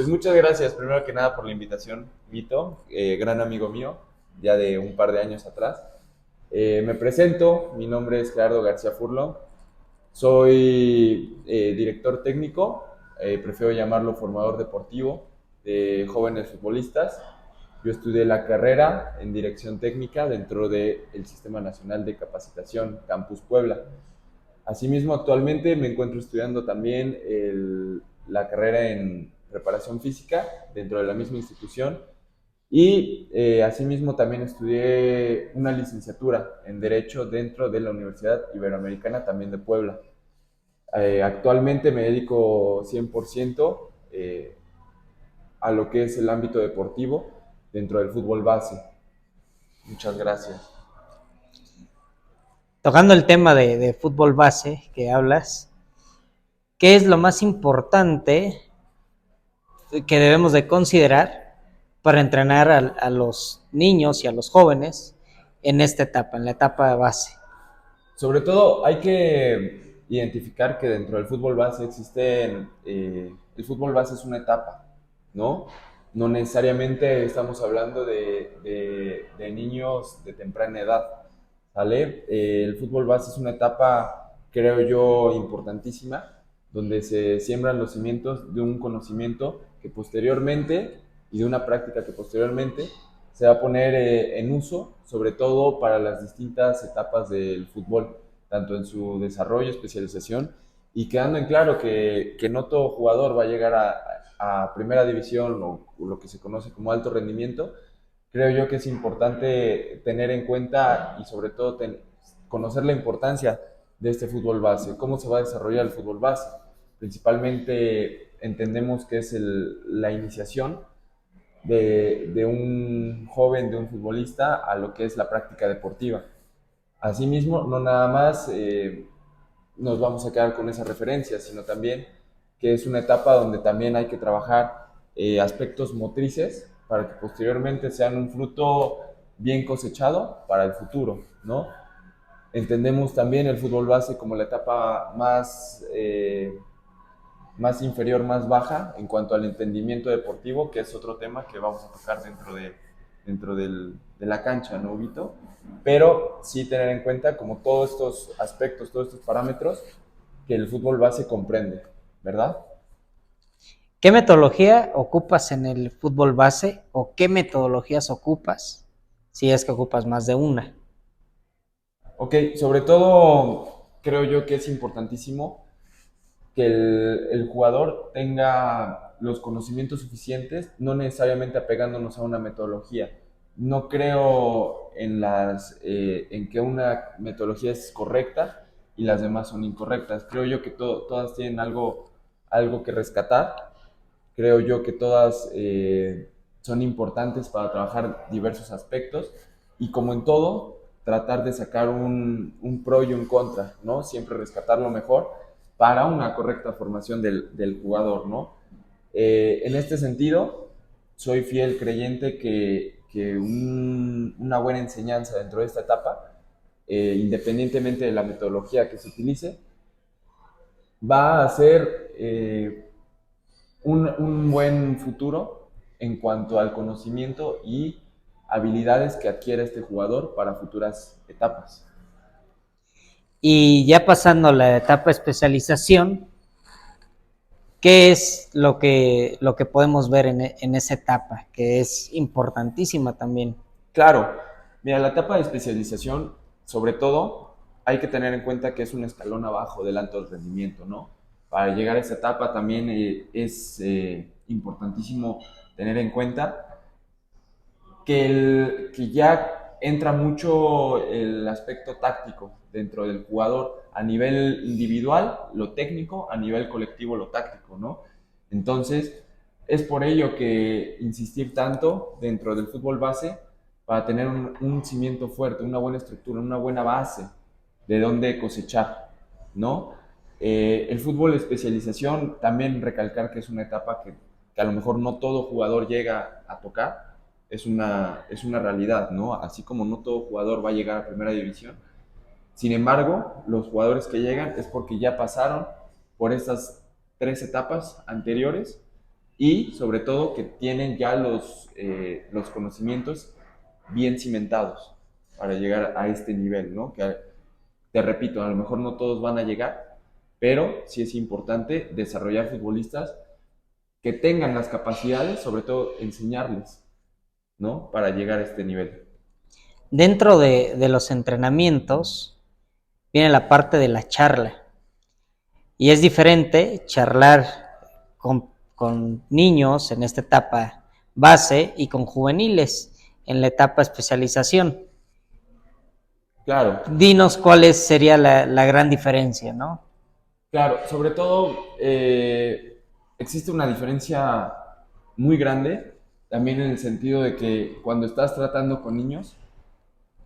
Pues muchas gracias, primero que nada, por la invitación, Mito, gran amigo mío, ya de un par de años atrás. Me presento, mi nombre es Gerardo García Furlong, soy director técnico, prefiero llamarlo formador deportivo de jóvenes futbolistas. Yo estudié la carrera en dirección técnica dentro del Sistema Nacional de Capacitación Campus Puebla. Asimismo, actualmente me encuentro estudiando también la carrera en preparación física dentro de la misma institución y asimismo también estudié una licenciatura en Derecho dentro de la Universidad Iberoamericana también de Puebla. Actualmente me dedico 100% a lo que es el ámbito deportivo dentro del fútbol base. Muchas gracias. Tocando el tema de fútbol base que hablas, ¿qué es lo más importante que debemos de considerar para entrenar a los niños y a los jóvenes en esta etapa, en la etapa de base? Sobre todo hay que identificar que dentro del fútbol base existen, el fútbol base es una etapa, ¿no? No necesariamente estamos hablando de niños de temprana edad, ¿sale? El fútbol base es una etapa, creo yo, importantísima, donde se siembran los cimientos de un conocimiento que posteriormente y de una práctica que posteriormente se va a poner en uso, sobre todo para las distintas etapas del fútbol, tanto en su desarrollo, especialización, y quedando en claro que no todo jugador va a llegar a primera división o lo que se conoce como alto rendimiento. Creo yo que es importante tener en cuenta y sobre todo conocer la importancia de este fútbol base, cómo se va a desarrollar el fútbol base. Principalmente entendemos que es la iniciación de un joven, de un futbolista, a lo que es la práctica deportiva. Asimismo, no nada más nos vamos a quedar con esa referencia, sino también que es una etapa donde también hay que trabajar aspectos motrices para que posteriormente sean un fruto bien cosechado para el futuro, ¿no? Entendemos también el fútbol base como la etapa más inferior, más baja en cuanto al entendimiento deportivo, que es otro tema que vamos a tocar dentro de la cancha, ¿no, Vito? Pero sí tener en cuenta como todos estos aspectos, todos estos parámetros que el fútbol base comprende, ¿verdad? ¿Qué metodología ocupas en el fútbol base o qué metodologías ocupas si es que ocupas más de una? Ok, sobre todo creo yo que es importantísimo que el jugador tenga los conocimientos suficientes, no necesariamente apegándonos a una metodología. No creo en que una metodología es correcta y las demás son incorrectas. Creo yo que todas tienen algo que rescatar. Creo yo que todas son importantes para trabajar diversos aspectos y como en todo, tratar de sacar un pro y un contra, ¿no? Siempre rescatar lo mejor para una correcta formación del jugador, ¿no? En este sentido, soy fiel creyente que una buena enseñanza dentro de esta etapa, independientemente de la metodología que se utilice, va a ser un buen futuro en cuanto al conocimiento y habilidades que adquiere este jugador para futuras etapas. Y ya pasando a la etapa de especialización, ¿qué es lo que podemos ver en esa etapa? Que es importantísima también. Claro, mira, la etapa de especialización, sobre todo, hay que tener en cuenta que es un escalón abajo del alto rendimiento, ¿no? Para llegar a esa etapa también es importantísimo tener en cuenta que ya entra mucho el aspecto táctico dentro del jugador, a nivel individual, lo técnico, a nivel colectivo, lo táctico, ¿no? Entonces, es por ello que insistir tanto dentro del fútbol base para tener un cimiento fuerte, una buena estructura, una buena base de dónde cosechar, ¿no? El fútbol de especialización, también recalcar que es una etapa que a lo mejor no todo jugador llega a tocar, es una realidad, ¿no? Así como no todo jugador va a llegar a primera división. Sin embargo, los jugadores que llegan es porque ya pasaron por estas tres etapas anteriores y sobre todo que tienen ya los conocimientos bien cimentados para llegar a este nivel, ¿no? Que te repito, a lo mejor no todos van a llegar, pero sí es importante desarrollar futbolistas que tengan las capacidades, sobre todo enseñarles, ¿no? Para llegar a este nivel. Dentro de los entrenamientos viene la parte de la charla. Y es diferente charlar con niños en esta etapa base y con juveniles en la etapa especialización. Claro, Dinos cuál sería la gran diferencia, ¿no? claro, sobre todo existe una diferencia muy grande, también en el sentido de que cuando estás tratando con niños,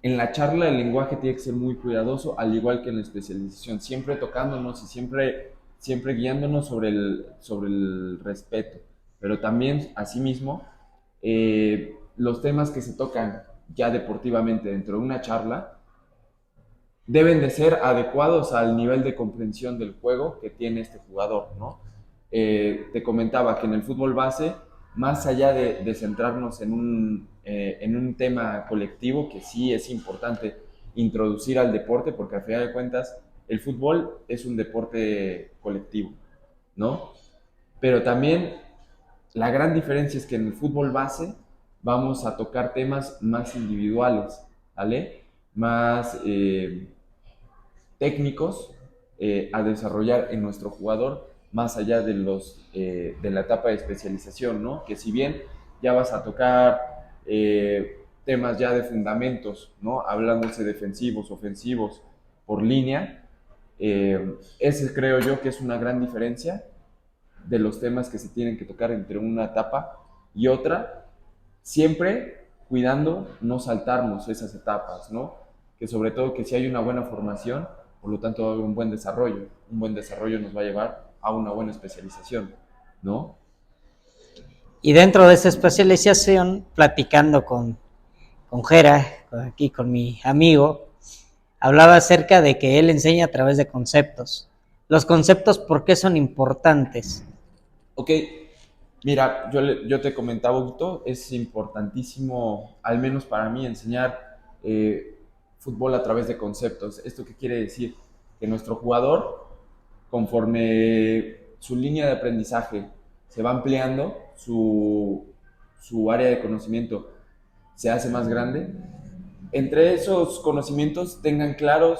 en la charla el lenguaje tiene que ser muy cuidadoso, al igual que en la especialización, siempre tocándonos y siempre guiándonos sobre el respeto, pero también, asimismo, los temas que se tocan ya deportivamente dentro de una charla deben de ser adecuados al nivel de comprensión del juego que tiene este jugador, ¿no? Te comentaba que en el fútbol base, más allá de centrarnos en un tema colectivo, que sí es importante introducir al deporte, porque al final de cuentas el fútbol es un deporte colectivo, ¿no? Pero también la gran diferencia es que en el fútbol base vamos a tocar temas más individuales, ¿vale? Más técnicos a desarrollar en nuestro jugador más allá de la etapa de especialización, ¿no? Que si bien ya vas a tocar temas ya de fundamentos, ¿no? Hablándose defensivos, ofensivos, por línea, ese creo yo que es una gran diferencia de los temas que se tienen que tocar entre una etapa y otra, siempre cuidando no saltarnos esas etapas, ¿no? Que sobre todo que si hay una buena formación, por lo tanto va a haber un buen desarrollo nos va a llevar a una buena especialización, ¿no? Y dentro de esa especialización, platicando con Jera, aquí con mi amigo, hablaba acerca de que él enseña a través de conceptos. Los conceptos, ¿por qué son importantes? Ok, mira, yo te comentaba, Augusto, es importantísimo, al menos para mí, enseñar fútbol a través de conceptos. ¿Esto qué quiere decir? Que nuestro jugador, conforme su línea de aprendizaje se va ampliando, su área de conocimiento se hace más grande, entre esos conocimientos tengan claros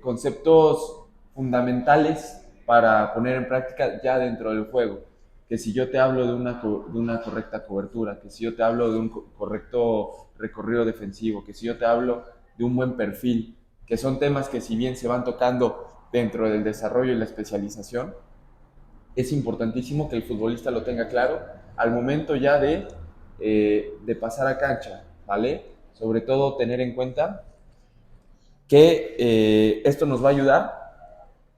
conceptos fundamentales para poner en práctica ya dentro del juego. Que si yo te hablo de una correcta cobertura, que si yo te hablo de un correcto recorrido defensivo, que si yo te hablo de un buen perfil, que son temas que si bien se van tocando dentro del desarrollo y la especialización, es importantísimo que el futbolista lo tenga claro al momento ya de pasar a cancha, ¿vale? Sobre todo tener en cuenta que esto nos va a ayudar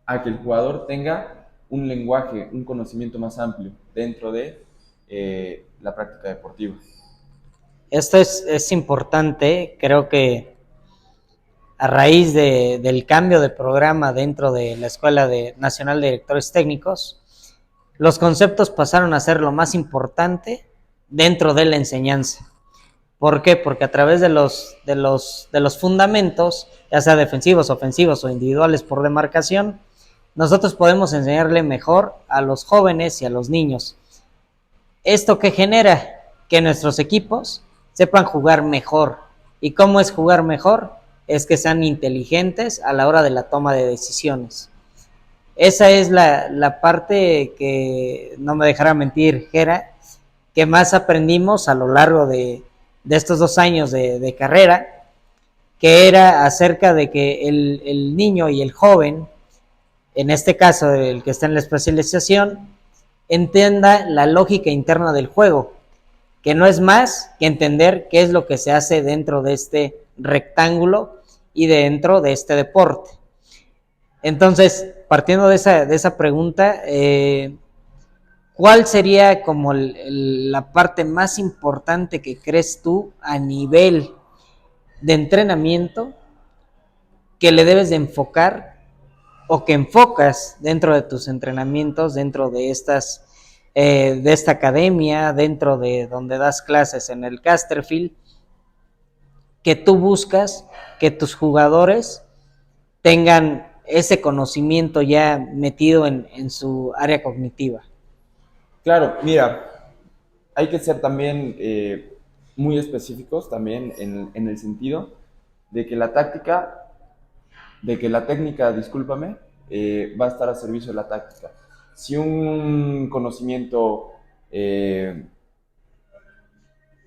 a que el jugador tenga un lenguaje, un conocimiento más amplio dentro de la práctica deportiva. Esto es importante, creo que a raíz del cambio de programa dentro de la Escuela Nacional de Directores Técnicos, los conceptos pasaron a ser lo más importante dentro de la enseñanza. ¿Por qué? Porque a través de los fundamentos, ya sea defensivos, ofensivos o individuales por demarcación, nosotros podemos enseñarle mejor a los jóvenes y a los niños. ¿Esto qué genera? Que nuestros equipos sepan jugar mejor. ¿Y cómo es jugar mejor? Es que sean inteligentes a la hora de la toma de decisiones. Esa es la parte que, no me dejará mentir Jera, que más aprendimos a lo largo de estos 2 años de carrera, que era acerca de que el niño y el joven, en este caso el que está en la especialización, entienda la lógica interna del juego, que no es más que entender qué es lo que se hace dentro de este rectángulo y dentro de este deporte. Entonces, partiendo de esa pregunta, ¿cuál sería como la parte más importante que crees tú a nivel de entrenamiento que le debes de enfocar o que enfocas dentro de tus entrenamientos, dentro de estas de esta academia, dentro de donde das clases en el Casterfield, que tú buscas que tus jugadores tengan ese conocimiento ya metido en su área cognitiva? Claro, mira, hay que ser también muy específicos también en el sentido de que la táctica, de que la técnica, discúlpame, va a estar a servicio de la táctica. Si un conocimiento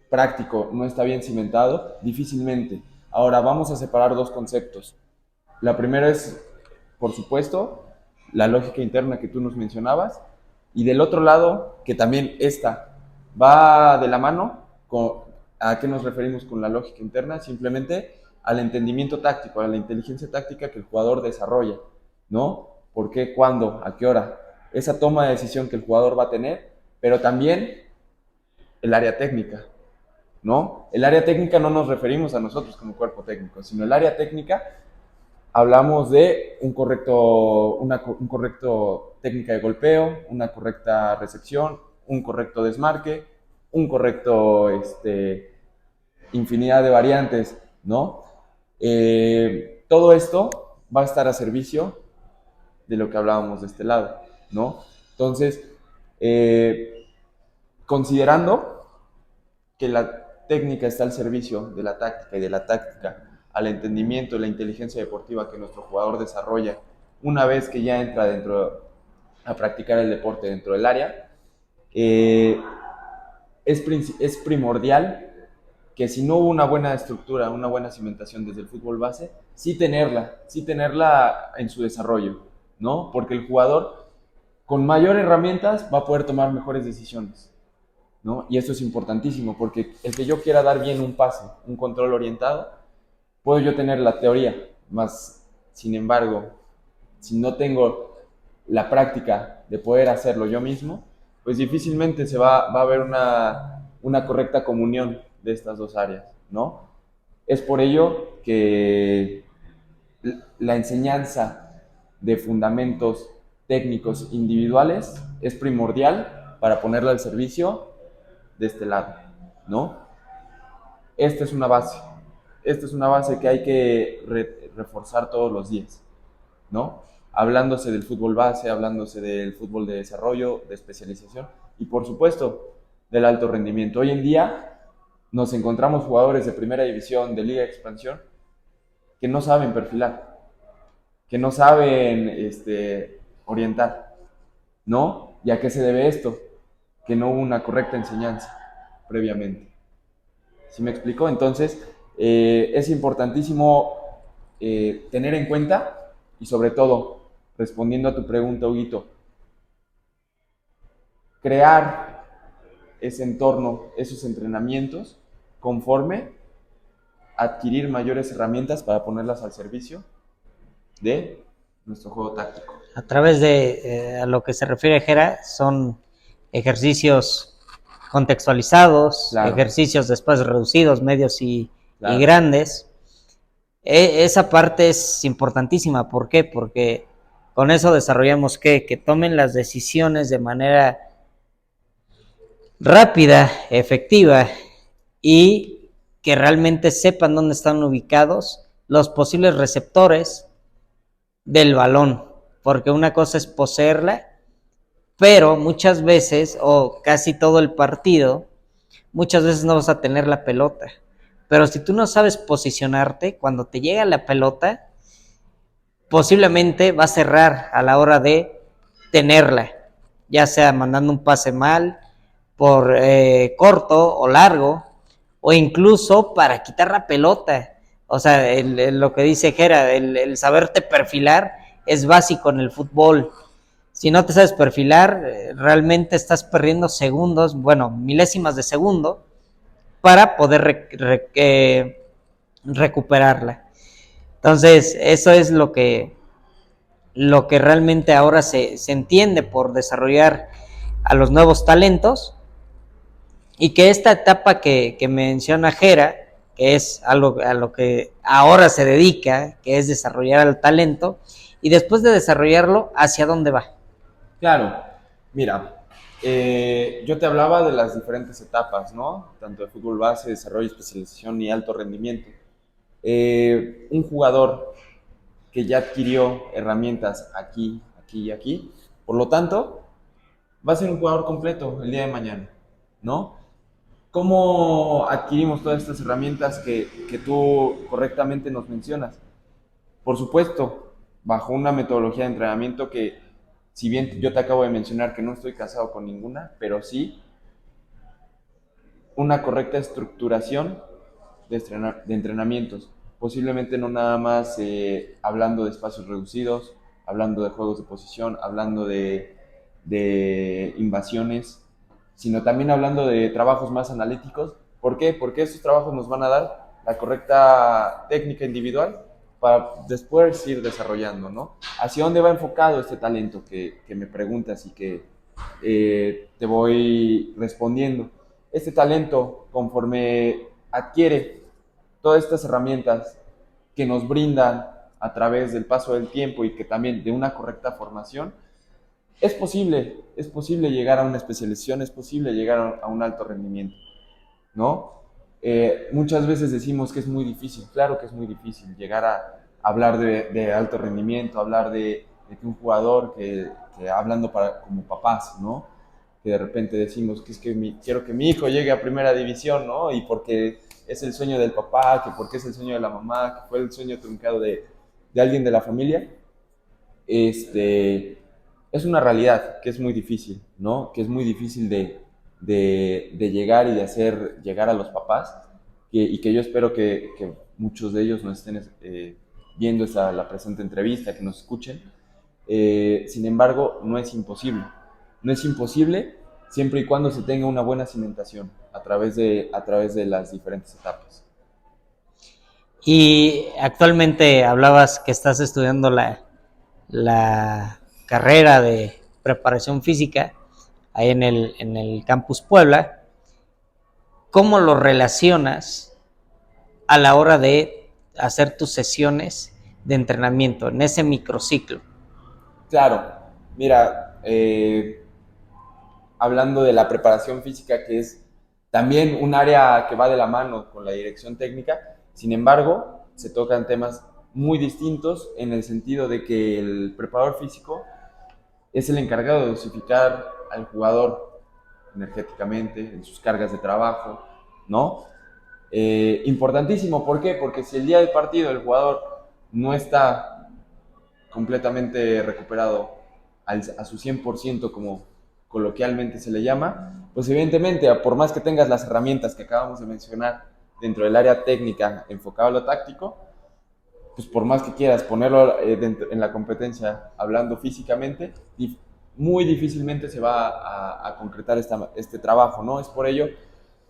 práctico no está bien cimentado, difícilmente. Ahora vamos a separar dos conceptos. La primera es, por supuesto, la lógica interna que tú nos mencionabas, y del otro lado, que también esta va de la mano con, ¿a qué nos referimos con la lógica interna? Simplemente al entendimiento táctico, a la inteligencia táctica que el jugador desarrolla, ¿no? ¿Por qué, cuándo, a qué hora? Esa toma de decisión que el jugador va a tener, pero también el área técnica, ¿no? El área técnica no nos referimos a nosotros como cuerpo técnico, sino el área técnica hablamos de un correcto técnica de golpeo, una correcta recepción, un correcto desmarque, un correcto, infinidad de variantes, ¿no? Todo esto va a estar a servicio de lo que hablábamos de este lado, ¿no? Entonces, considerando que la técnica está al servicio de la táctica y de la táctica al entendimiento y la inteligencia deportiva que nuestro jugador desarrolla una vez que ya entra a practicar el deporte dentro del área, es primordial que si no hubo una buena estructura, una buena cimentación desde el fútbol base, sí tenerla en su desarrollo, ¿no? Porque el jugador con mayores herramientas va a poder tomar mejores decisiones, ¿no? Y eso es importantísimo, porque el que yo quiera dar bien un pase, un control orientado, puedo yo tener la teoría, más sin embargo, si no tengo la práctica de poder hacerlo yo mismo, pues difícilmente va a haber una correcta comunión de estas dos áreas, ¿no? Es por ello que la enseñanza de fundamentos técnicos individuales es primordial para ponerla al servicio de este lado, ¿no? Esta es una base. Esta es una base que hay que reforzar todos los días, ¿no? Hablándose del fútbol base, hablándose del fútbol de desarrollo, de especialización y por supuesto del alto rendimiento. Hoy en día nos encontramos jugadores de primera división, de liga de expansión, que no saben perfilar, que no saben orientar, ¿no? ¿Y a qué se debe esto? Que no hubo una correcta enseñanza previamente. ¿Sí me explico? Entonces, es importantísimo tener en cuenta y sobre todo, respondiendo a tu pregunta, Huguito, crear ese entorno, esos entrenamientos, conforme adquirir mayores herramientas para ponerlas al servicio de nuestro juego táctico. A través de a lo que se refiere Jera, son ejercicios contextualizados, claro, ejercicios después reducidos, medios claro, y grandes. Esa parte es importantísima. ¿Por qué? Porque con eso desarrollamos que tomen las decisiones de manera rápida, efectiva, y que realmente sepan dónde están ubicados los posibles receptores del balón, porque una cosa es poseerla, pero muchas veces, o casi todo el partido, muchas veces no vas a tener la pelota, pero si tú no sabes posicionarte, cuando te llega la pelota, posiblemente va a cerrar a la hora de tenerla, ya sea mandando un pase mal, por corto o largo, o incluso para quitar la pelota. O sea, lo que dice Jera, el saberte perfilar es básico en el fútbol. Si no te sabes perfilar, realmente estás perdiendo segundos, bueno, milésimas de segundo, para poder recuperarla. Entonces, eso es lo que realmente ahora se entiende por desarrollar a los nuevos talentos, y que esta etapa que menciona Jera, que es a lo que ahora se dedica, que es desarrollar al talento, y después de desarrollarlo, ¿hacia dónde va? Claro, mira, Yo te hablaba de las diferentes etapas, ¿no? Tanto de fútbol base, desarrollo, especialización y alto rendimiento. Un jugador que ya adquirió herramientas aquí, aquí y aquí, por lo tanto, va a ser un jugador completo el día de mañana, ¿no? ¿Cómo adquirimos todas estas herramientas que tú correctamente nos mencionas? Por supuesto, bajo una metodología de entrenamiento que, si bien yo te acabo de mencionar que no estoy casado con ninguna, pero sí una correcta estructuración de entrenamientos. Posiblemente no nada más hablando de espacios reducidos, hablando de juegos de posición, hablando de invasiones, sino también hablando de trabajos más analíticos. ¿Por qué? Porque estos trabajos nos van a dar la correcta técnica individual para después ir desarrollando, ¿no? ¿Hacia dónde va enfocado este talento que me preguntas y que te voy respondiendo? Este talento, conforme adquiere todas estas herramientas que nos brindan a través del paso del tiempo y que también de una correcta formación, es posible llegar a una especialización, es posible llegar a un alto rendimiento, ¿no? Muchas veces decimos que es muy difícil, claro que es muy difícil llegar a hablar de alto rendimiento, hablar de que un jugador que hablando como papás, ¿no? Que de repente decimos que es que quiero que mi hijo llegue a primera división, ¿no? Y porque es el sueño del papá, que porque es el sueño de la mamá, que fue el sueño truncado de alguien de la familia, es una realidad que es muy difícil, ¿no? Que es muy difícil de llegar y de hacer llegar a los papás, y que yo espero que muchos de ellos nos estén viendo la presente entrevista, que nos escuchen. Sin embargo, no es imposible. No es imposible siempre y cuando se tenga una buena cimentación a través de las diferentes etapas. Y actualmente hablabas que estás estudiando la carrera de preparación física ahí en el Campus Puebla. ¿Cómo lo relacionas a la hora de hacer tus sesiones de entrenamiento en ese microciclo? Claro, mira, hablando de la preparación física, que es también un área que va de la mano con la dirección técnica, sin embargo, se tocan temas muy distintos en el sentido de que el preparador físico es el encargado de dosificar al jugador energéticamente, en sus cargas de trabajo, ¿no? Importantísimo, ¿por qué? Porque si el día del partido el jugador no está completamente recuperado a su 100%, como coloquialmente se le llama, pues evidentemente, por más que tengas las herramientas que acabamos de mencionar dentro del área técnica enfocado a lo táctico, pues por más que quieras ponerlo en la competencia hablando físicamente, muy difícilmente se va a concretar este trabajo, ¿no? Es por ello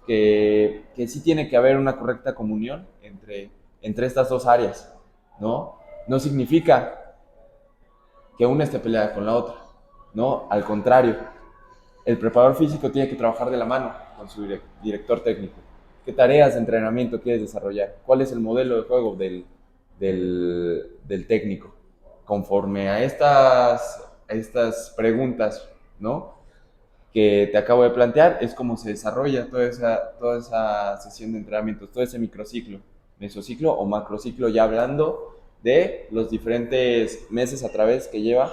que sí tiene que haber una correcta comunión entre estas dos áreas, ¿no? No significa que una esté peleada con la otra, ¿no? Al contrario, el preparador físico tiene que trabajar de la mano con su director técnico. ¿Qué tareas de entrenamiento quieres desarrollar? ¿Cuál es el modelo de juego del técnico? Conforme a estas preguntas, ¿no? Que te acabo de plantear, es como se desarrolla toda esa sesión de entrenamiento, todo ese microciclo, mesociclo o macrociclo, ya hablando de los diferentes meses a través que lleva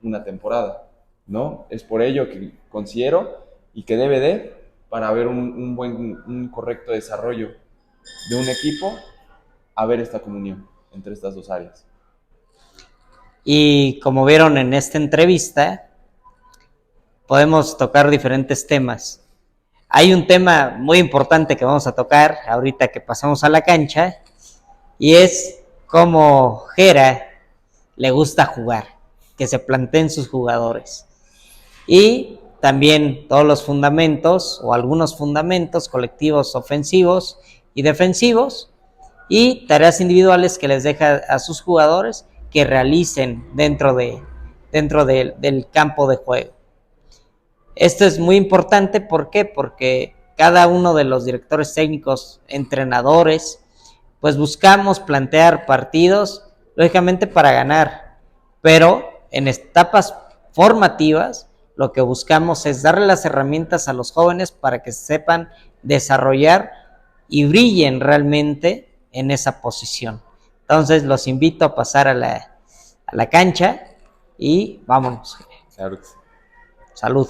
una temporada, ¿no? Es por ello que considero y que debe de, para haber un correcto desarrollo de un equipo, haber esta comunión entre estas dos áreas. Y como vieron en esta entrevista, podemos tocar diferentes temas. Hay un tema muy importante que vamos a tocar ahorita que pasamos a la cancha, y es cómo Jera le gusta jugar, que se planteen sus jugadores. Y también todos los fundamentos o algunos fundamentos colectivos ofensivos y defensivos, y tareas individuales que les deja a sus jugadores que realicen dentro del campo de juego. Esto es muy importante, ¿por qué? Porque cada uno de los directores técnicos, entrenadores, pues buscamos plantear partidos, lógicamente para ganar, pero en etapas formativas, lo que buscamos es darle las herramientas a los jóvenes para que sepan desarrollar y brillen realmente en esa posición. Entonces los invito a pasar a la cancha y vámonos. Claro que sí. Salud.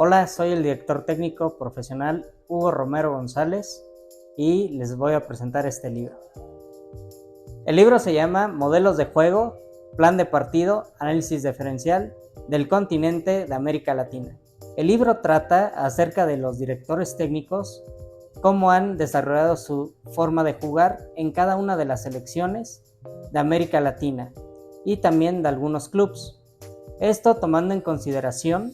Hola, soy el director técnico profesional Hugo Romero González y les voy a presentar este libro. El libro se llama Modelos de juego, plan de partido, análisis diferencial del continente de América Latina. El libro trata acerca de los directores técnicos, cómo han desarrollado su forma de jugar en cada una de las selecciones de América Latina y también de algunos clubes. Esto tomando en consideración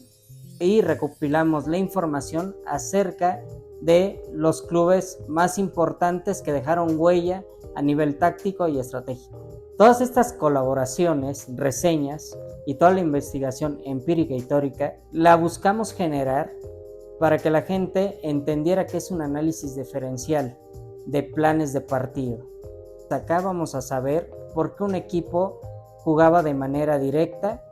y recopilamos la información acerca de los clubes más importantes que dejaron huella a nivel táctico y estratégico. Todas estas colaboraciones, reseñas y toda la investigación empírica y teórica la buscamos generar para que la gente entendiera qué es un análisis diferencial de planes de partido. Acá vamos a saber por qué un equipo jugaba de manera directa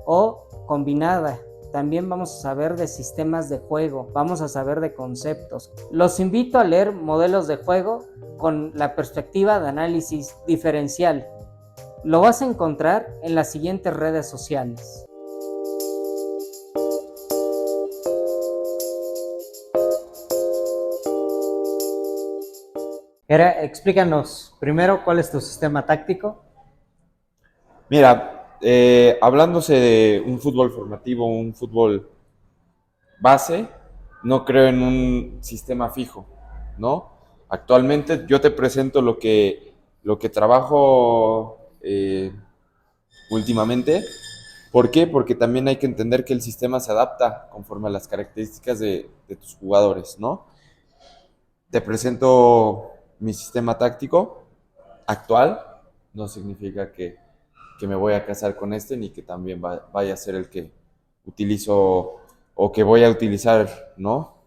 o combinada. También vamos a saber de sistemas de juego, vamos a saber de conceptos. Los invito a leer Modelos de juego con la perspectiva de análisis diferencial. Lo vas a encontrar en las siguientes redes sociales. Explícanos primero cuál es tu sistema táctico. Mira, hablándose de un fútbol formativo, un fútbol base, no creo en un sistema fijo, ¿no? Actualmente yo te presento lo que trabajo últimamente. ¿Por qué? Porque también hay que entender que el sistema se adapta conforme a las características de tus jugadores, ¿no? Te presento mi sistema táctico actual, no significa que me voy a casar con este, ni que también vaya a ser el que utilizo o que voy a utilizar, ¿no?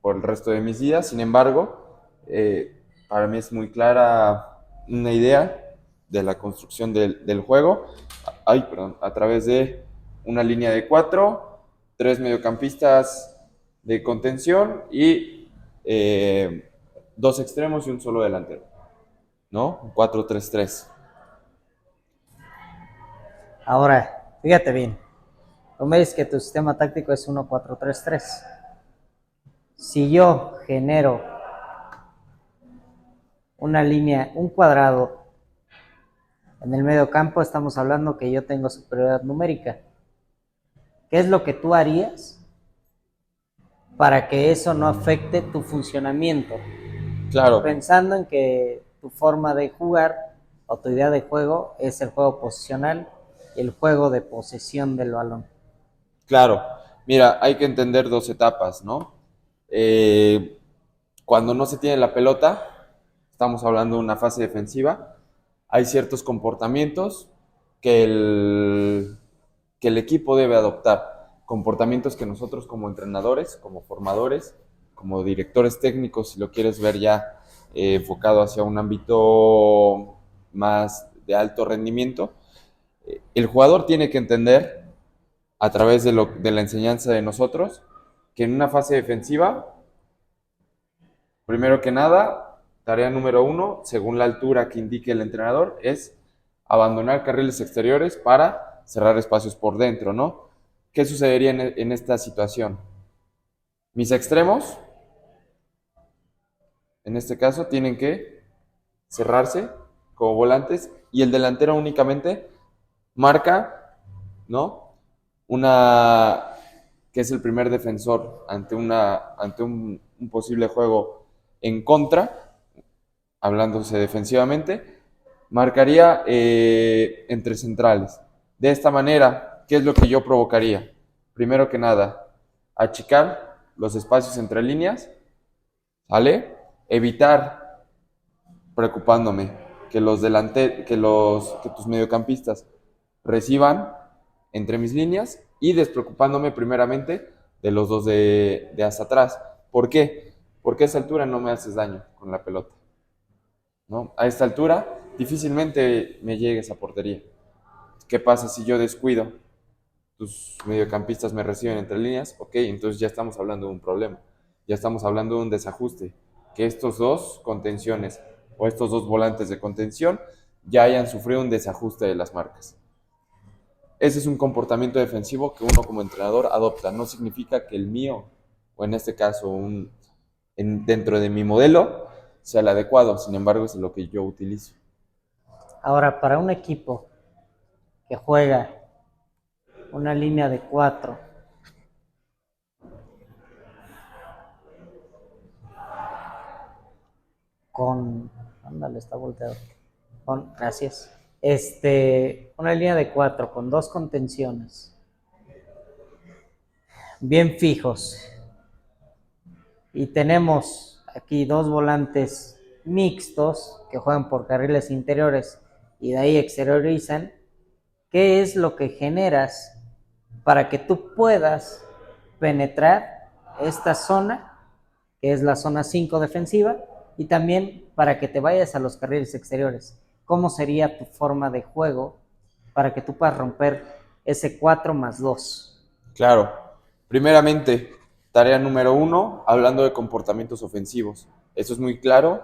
Por el resto de mis días. Sin embargo, para mí es muy clara una idea de la construcción del juego, a través de una línea de 4, 3 mediocampistas de contención y 2 extremos y un solo delantero, ¿no? Un 4-3-3. Ahora, fíjate bien. Tú me dices que tu sistema táctico es 1-4-3-3. Si yo genero una línea, un cuadrado en el medio campo, estamos hablando que yo tengo superioridad numérica. ¿Qué es lo que tú harías para que eso no afecte tu funcionamiento? Claro. Pensando en que tu forma de jugar o tu idea de juego es el juego posicional y el juego de posesión del balón. Claro, mira, hay que entender 2 etapas, ¿no? Cuando no se tiene la pelota, estamos hablando de una fase defensiva, hay ciertos comportamientos que el equipo debe adoptar, comportamientos que nosotros como entrenadores, como formadores, como directores técnicos, si lo quieres ver ya enfocado hacia un ámbito más de alto rendimiento, el jugador tiene que entender a través de la enseñanza de nosotros, que en una fase defensiva, primero que nada, tarea número 1, según la altura que indique el entrenador, es abandonar carriles exteriores para cerrar espacios por dentro, ¿no? ¿Qué sucedería en esta situación? Mis extremos, en este caso, tienen que cerrarse como volantes y el delantero únicamente marca, ¿no? Que es el primer defensor ante un posible juego en contra, hablándose defensivamente, marcaría entre centrales. De esta manera, ¿qué es lo que yo provocaría? Primero que nada, achicar los espacios entre líneas, ¿vale? Evitar, preocupándome, que que tus mediocampistas reciban entre mis líneas y despreocupándome primeramente de los dos de hasta atrás. ¿Por qué? Porque a esa altura no me haces daño con la pelota, ¿no? A esta altura difícilmente me llegues a portería. ¿Qué pasa si yo descuido? Tus mediocampistas me reciben entre líneas, ok, entonces ya estamos hablando de un problema, ya estamos hablando de un desajuste, que estos dos contenciones o estos dos volantes de contención ya hayan sufrido un desajuste de las marcas. Ese es un comportamiento defensivo que uno como entrenador adopta, no significa que el mío, o en este caso dentro de mi modelo, sea el adecuado, sin embargo es lo que yo utilizo. Ahora, para un equipo que juega una línea de 4 con, ándale, está volteado, gracias, una línea de 4 con dos contenciones bien fijos y tenemos aquí dos volantes mixtos que juegan por carriles interiores y de ahí exteriorizan. ¿Qué es lo que generas para que tú puedas penetrar esta zona, que es la zona 5 defensiva, y también para que te vayas a los carriles exteriores? ¿Cómo sería tu forma de juego para que tú puedas romper ese 4+2? Claro, primeramente, tarea número 1, hablando de comportamientos ofensivos. Eso es muy claro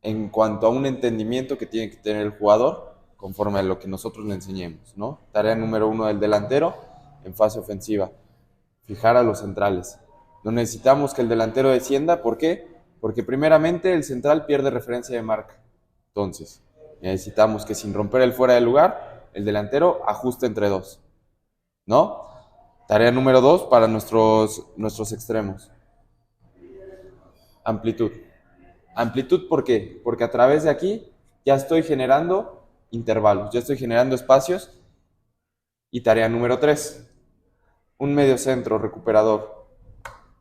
en cuanto a un entendimiento que tiene que tener el jugador conforme a lo que nosotros le enseñemos, ¿no? Tarea número 1 del delantero en fase ofensiva, fijar a los centrales. No necesitamos que el delantero descienda, ¿por qué? Porque primeramente el central pierde referencia de marca. Entonces, necesitamos que sin romper el fuera de lugar, el delantero ajuste entre dos, ¿no? Tarea número 2 para nuestros extremos. Amplitud. Amplitud, ¿por qué? Porque a través de aquí ya estoy generando intervalos, ya estoy generando espacios. Y tarea número 3, un mediocentro recuperador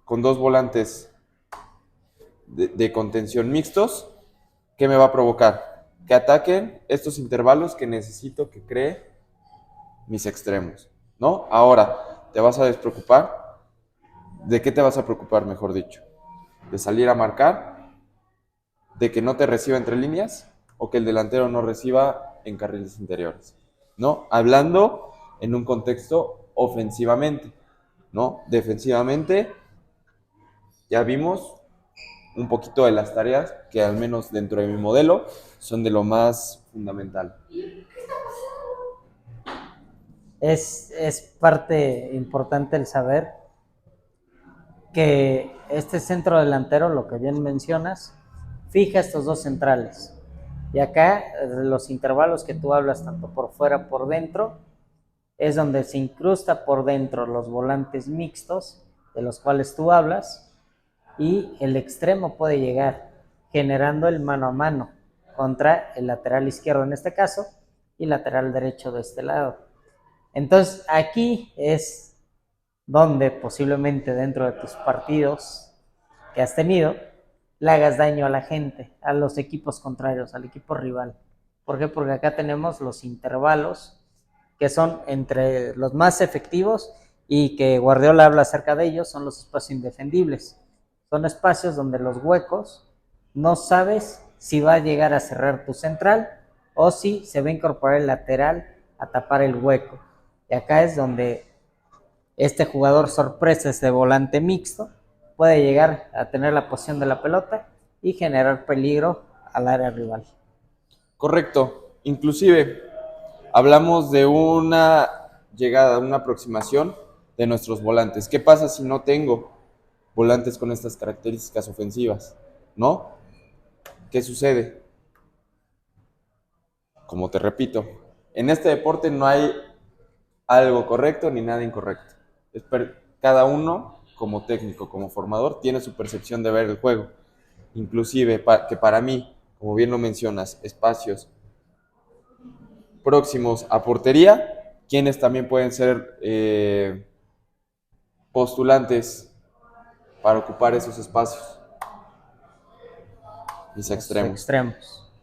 con dos volantes de contención mixtos. ¿Qué me va a provocar? Que ataquen estos intervalos que necesito que cree mis extremos, ¿no? Ahora, ¿te vas a despreocupar? ¿De qué te vas a preocupar, mejor dicho? ¿De salir a marcar? ¿De que no te reciba entre líneas? ¿O que el delantero no reciba en carriles interiores? ¿No? Hablando en un contexto ofensivamente, ¿no? Defensivamente, ya vimos un poquito de las tareas que al menos dentro de mi modelo son de lo más fundamental. Es parte importante el saber que este centro delantero, lo que bien mencionas, fija estos dos centrales. Y acá, los intervalos que tú hablas, tanto por fuera por dentro, es donde se incrusta por dentro los volantes mixtos, de los cuales tú hablas, y el extremo puede llegar generando el mano a mano contra el lateral izquierdo en este caso y lateral derecho de este lado. Entonces aquí es donde posiblemente dentro de tus partidos que has tenido le hagas daño a la gente, a los equipos contrarios, al equipo rival. ¿Por qué? Porque acá tenemos los intervalos que son entre los más efectivos y que Guardiola habla acerca de ellos, son los espacios indefendibles. Son espacios donde los huecos no sabes si va a llegar a cerrar tu central o si se va a incorporar el lateral a tapar el hueco. Y acá es donde este jugador sorpresa, este volante mixto, puede llegar a tener la posición de la pelota y generar peligro al área rival. Correcto. Inclusive, hablamos de una llegada, una aproximación de nuestros volantes. ¿Qué pasa si no tengo volantes con estas características ofensivas? ¿No? ¿Qué sucede? Como te repito, en este deporte no hay algo correcto ni nada incorrecto. Cada uno, como técnico, como formador, tiene su percepción de ver el juego. Inclusive, que para mí, como bien lo mencionas, espacios próximos a portería, quienes también pueden ser postulantes para ocupar esos espacios, mis Los extremos. extremos.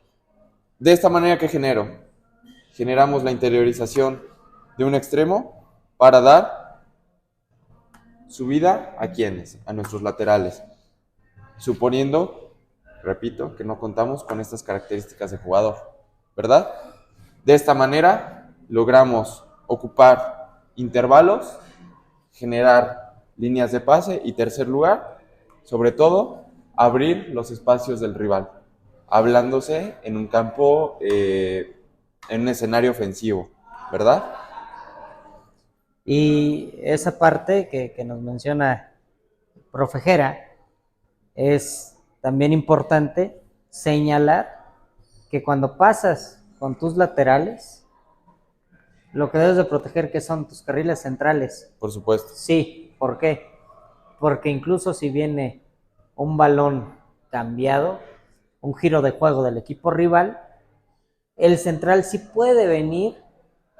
De esta manera, ¿qué generamos la interiorización de un extremo para dar subida a quienes, a nuestros laterales, suponiendo, repito, que no contamos con estas características de jugador, ¿verdad? De esta manera logramos ocupar intervalos, generar líneas de pase y, tercer lugar, sobre todo, abrir los espacios del rival, hablándose en un campo, en un escenario ofensivo, ¿verdad? Y esa parte que nos menciona profe Jera, es también importante señalar que cuando pasas con tus laterales, lo que debes de proteger que son tus carriles centrales. Por supuesto. Sí, ¿por qué? Porque incluso si viene un balón cambiado, un giro de juego del equipo rival, el central sí puede venir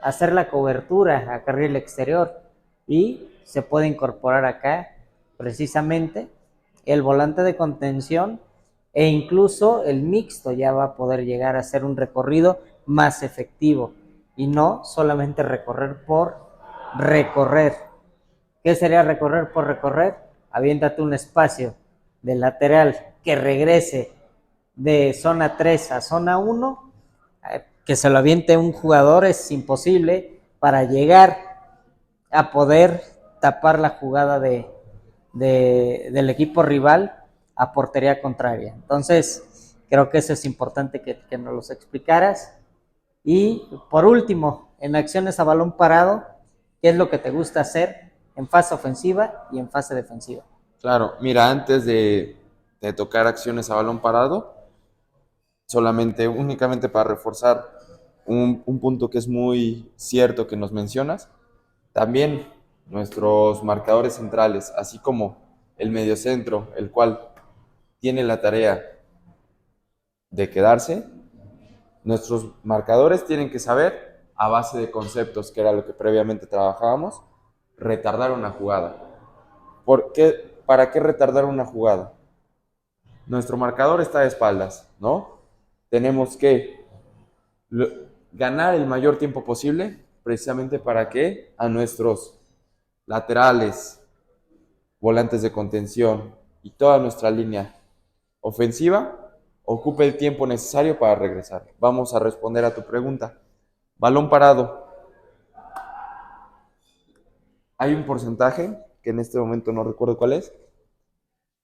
a hacer la cobertura a carril exterior y se puede incorporar acá precisamente el volante de contención e incluso el mixto ya va a poder llegar a hacer un recorrido más efectivo y no solamente recorrer por recorrer. ¿Qué sería recorrer por recorrer? Aviéntate un espacio de lateral que regrese de zona 3 a zona 1, que se lo aviente un jugador es imposible para llegar a poder tapar la jugada del equipo rival a portería contraria. Entonces, creo que eso es importante que nos los explicaras. Y por último, en acciones a balón parado, ¿qué es lo que te gusta hacer en fase ofensiva y en fase defensiva? Claro, mira, antes de tocar acciones a balón parado, únicamente para reforzar un punto que es muy cierto que nos mencionas, también nuestros marcadores centrales, así como el mediocentro, el cual tiene la tarea de quedarse, nuestros marcadores tienen que saber, a base de conceptos, que era lo que previamente trabajábamos, retardar una jugada. ¿Por qué? ¿Para qué retardar una jugada? Nuestro marcador está de espaldas, ¿no? Tenemos que ganar el mayor tiempo posible, precisamente para que a nuestros laterales, volantes de contención y toda nuestra línea ofensiva ocupe el tiempo necesario para regresar. Vamos a responder a tu pregunta. Balón parado. Hay un porcentaje, que en este momento no recuerdo cuál es,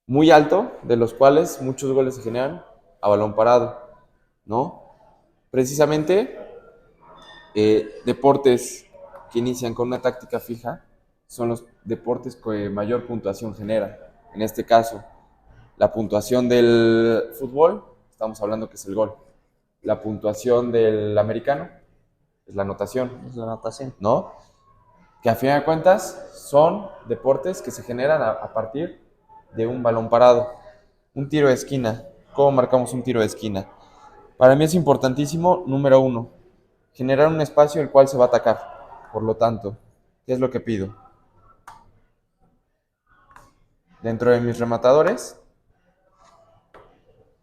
muy alto, de los cuales muchos goles se generan a balón parado, ¿no? Precisamente, deportes que inician con una táctica fija son los deportes que mayor puntuación generan. En este caso, la puntuación del fútbol, estamos hablando que es el gol. La puntuación del americano es la anotación, Es la anotación. ¿no? Que a fin de cuentas son deportes que se generan a partir de un balón parado. Un tiro de esquina. ¿Cómo marcamos un tiro de esquina? Para mí es importantísimo, número uno, generar un espacio el cual se va a atacar. Por lo tanto, ¿qué es lo que pido? Dentro de mis rematadores,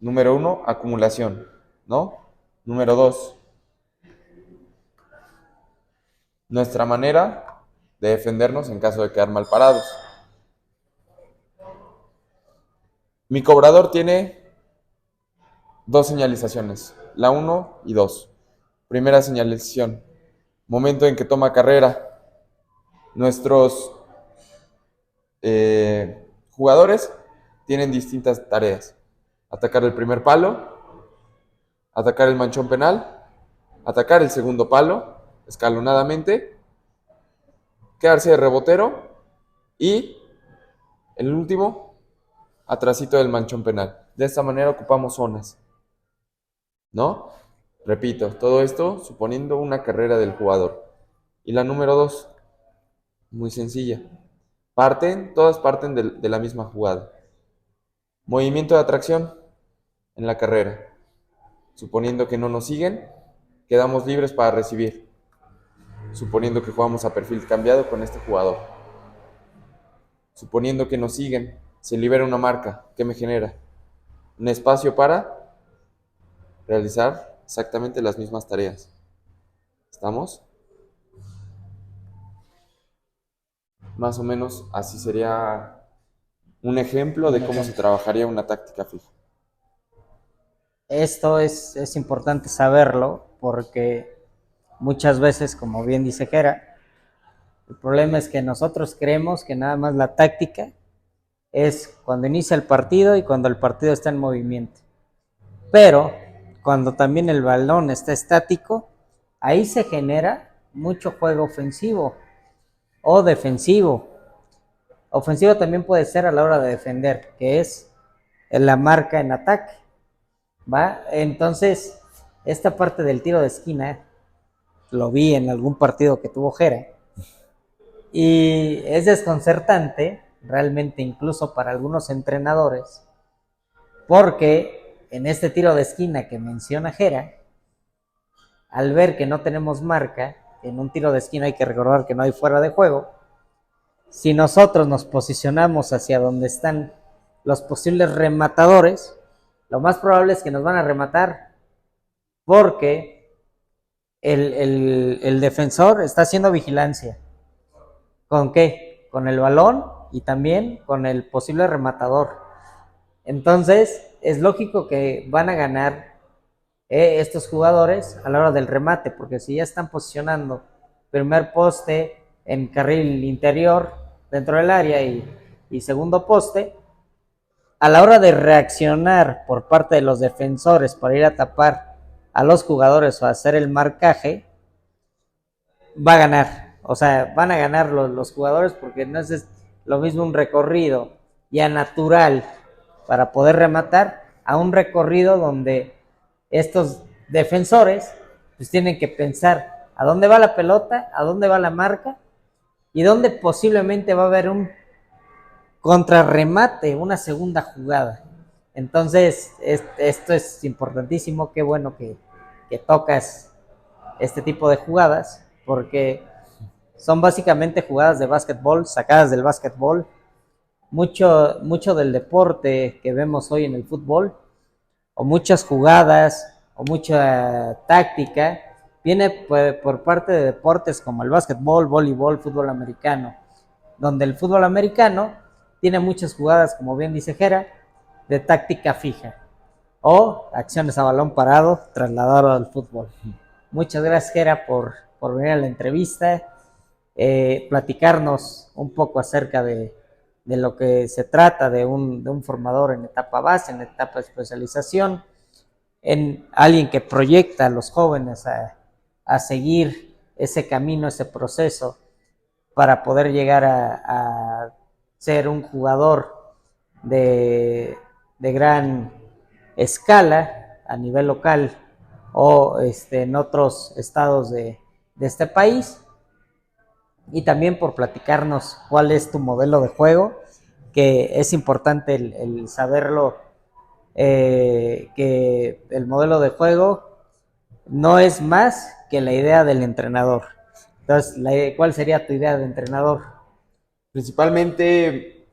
número uno, acumulación, ¿no? Número dos, nuestra manera de defendernos en caso de quedar mal parados. Mi cobrador tiene dos señalizaciones, la 1 y 2. Primera señalización, momento en que toma carrera. Nuestros jugadores tienen distintas tareas. Atacar el primer palo, atacar el manchón penal, atacar el segundo palo, escalonadamente, quedarse de rebotero y el último, atrasito del manchón penal. De esta manera ocupamos zonas, ¿no? Repito, todo esto suponiendo una carrera del jugador. Y la número 2, muy sencilla. Todas parten de la misma jugada. Movimiento de atracción en la carrera. Suponiendo que no nos siguen, quedamos libres para recibir. Suponiendo que jugamos a perfil cambiado con este jugador. Suponiendo que nos siguen, se libera una marca. ¿Qué me genera? Un espacio para realizar exactamente las mismas tareas. ¿Estamos? Más o menos así sería un ejemplo de Un cómo se ejemplo. trabajaría una táctica fija. Esto es importante saberlo porque muchas veces, como bien dice Jera, el problema es que nosotros creemos que nada más la táctica es cuando inicia el partido y cuando el partido está en movimiento. Pero cuando también el balón está estático, ahí se genera mucho juego ofensivo o defensivo. Ofensivo también puede ser a la hora de defender, que es la marca en ataque, ¿va? Entonces, esta parte del tiro de esquina lo vi en algún partido que tuvo Jera y es desconcertante realmente incluso para algunos entrenadores porque en este tiro de esquina que menciona Jera, al ver que no tenemos marca, en un tiro de esquina hay que recordar que no hay fuera de juego, si nosotros nos posicionamos hacia donde están los posibles rematadores, lo más probable es que nos van a rematar porque el defensor está haciendo vigilancia. ¿Con qué? Con el balón y también con el posible rematador. Entonces, es lógico que van a ganar estos jugadores a la hora del remate, porque si ya están posicionando primer poste en carril interior dentro del área y segundo poste, a la hora de reaccionar por parte de los defensores para ir a tapar a los jugadores o hacer el marcaje, va a ganar. O sea, van a ganar los jugadores porque no es lo mismo un recorrido ya natural para poder rematar a un recorrido donde estos defensores pues tienen que pensar a dónde va la pelota, a dónde va la marca y dónde posiblemente va a haber un contrarremate, una segunda jugada. Entonces, esto es importantísimo, qué bueno que tocas este tipo de jugadas, porque son básicamente jugadas de básquetbol, sacadas del básquetbol. Mucho del deporte que vemos hoy en el fútbol, o muchas jugadas, o mucha táctica, viene por parte de deportes como el básquetbol, voleibol, fútbol americano, donde el fútbol americano tiene muchas jugadas, como bien dice Jera, de táctica fija o acciones a balón parado trasladado al fútbol. Muchas gracias, Jera, por venir a la entrevista, platicarnos un poco acerca de lo que se trata de un formador en etapa base, en etapa de especialización, en alguien que proyecta a los jóvenes a seguir ese camino, ese proceso, para poder llegar a ser un jugador de gran escala a nivel local o en otros estados de este país, y también por platicarnos cuál es tu modelo de juego, que es importante el saberlo, que el modelo de juego no es más que la idea del entrenador. Entonces, ¿cuál sería tu idea de entrenador? Principalmente,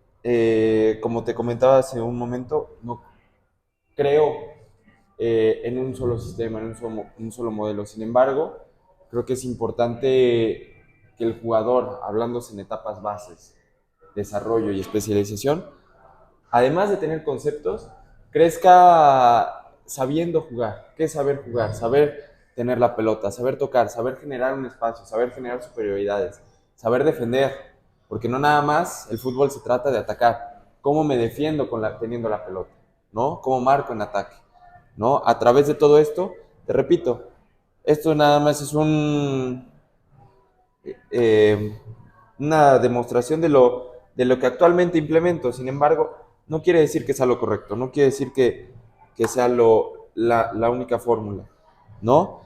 como te comentaba hace un momento, no creo en un solo sistema, en un solo modelo. Sin embargo, creo que es importante que el jugador, hablándose en etapas bases, desarrollo y especialización, además de tener conceptos, crezca sabiendo jugar. ¿Qué es saber jugar? Saber tener la pelota, saber tocar, saber generar un espacio, saber generar superioridades, saber defender, porque no nada más el fútbol se trata de atacar. ¿Cómo me defiendo teniendo la pelota? ¿No? ¿Cómo marco en ataque? ¿No? A través de todo esto, te repito, esto nada más es eh, una demostración de lo que actualmente implemento. Sin embargo, no quiere decir que sea lo correcto, no quiere decir que sea la única fórmula, ¿no?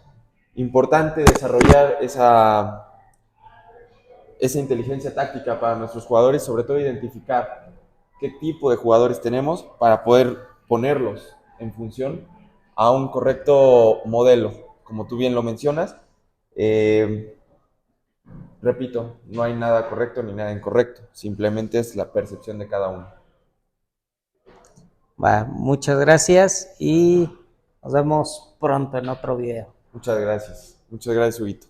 Importante desarrollar esa inteligencia táctica para nuestros jugadores, sobre todo identificar qué tipo de jugadores tenemos para poder ponerlos en función a un correcto modelo, como tú bien lo mencionas. Eh, Repito, no hay nada correcto ni nada incorrecto, simplemente es la percepción de cada uno. Va, muchas gracias y nos vemos pronto en otro video. Muchas gracias, Huguito.